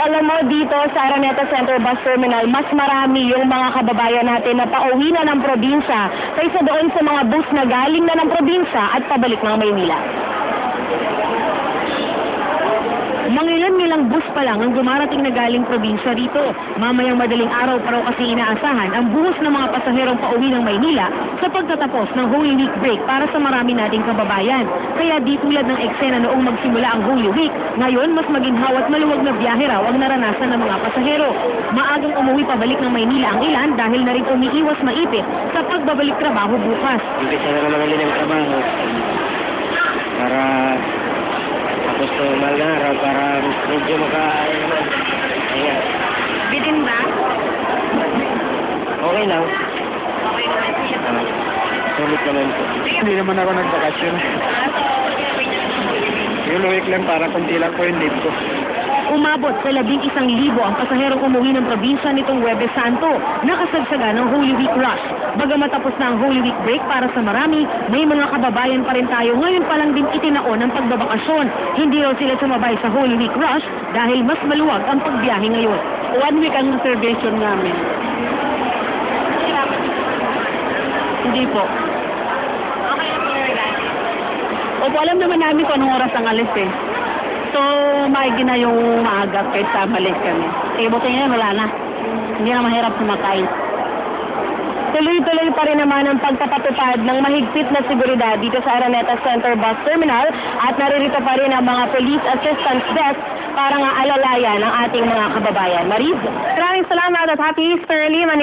alam mo, dito sa Araneta Center Bus Terminal, mas marami yung mga kababayan natin na pauwi na ng probinsya kaysa doon sa mga bus na galing na ng probinsya at pabalik ng Maynila. Mangilan-ngilang bus pa lang ang dumarating na galing probinsya rito. Mamayang madaling araw pa raw kasi inaasahan ang buhos ng mga pasaherong pauwi ng Maynila sa pagtatapos ng Holy Week break para sa marami nating kababayan. Kaya di tulad ng eksena noong magsimula ang Holy Week, ngayon mas maginhaw at maluwag na biyahe raw ang naranasan ng mga pasahero. Maagang umuwi pabalik ng Maynila ang ilan dahil na rin umiiwas maipit sa pagbabalik trabaho bukas. Umpisa na naman ulit ng trabaho para tapos to umaga araw para medyo makaayos naman. Ayan. Bitin ba? Okay lang. Okay naman. Sulit naman po. Hindi naman ako nagbakasyon. Yung week lang para kunti lang po yung leave ko. Umabot sa 11,000 ang pasaherong umuwi ng probinsya nitong Huwebes Santo, nakasagsagan ng Holy Week Rush. Bagamat tapos na ang Holy Week break para sa marami, may mga kababayan pa rin tayo ngayon pa lang din itinaon ng pagbabakasyon. Hindi raw sila sumabay sa Holy Week Rush dahil mas maluwag ang pagbiyahe ngayon. 1 week ang reservation namin. Hindi po. Opo, alam naman namin kung anong oras ang alis eh. So, maigi na yung maaga kaysa malis kami. Eh, buti ngayon, wala na. Hindi na mahirap kumakain. Tuloy-tuloy pa rin naman ang pagpapatupad ng mahigpit na seguridad dito sa Araneta Center Bus Terminal at naririto pa rin ang mga police assistance desk para nga alalayan ang ating mga kababayan. Mariz, maraming salamat at happy Easter, Lee.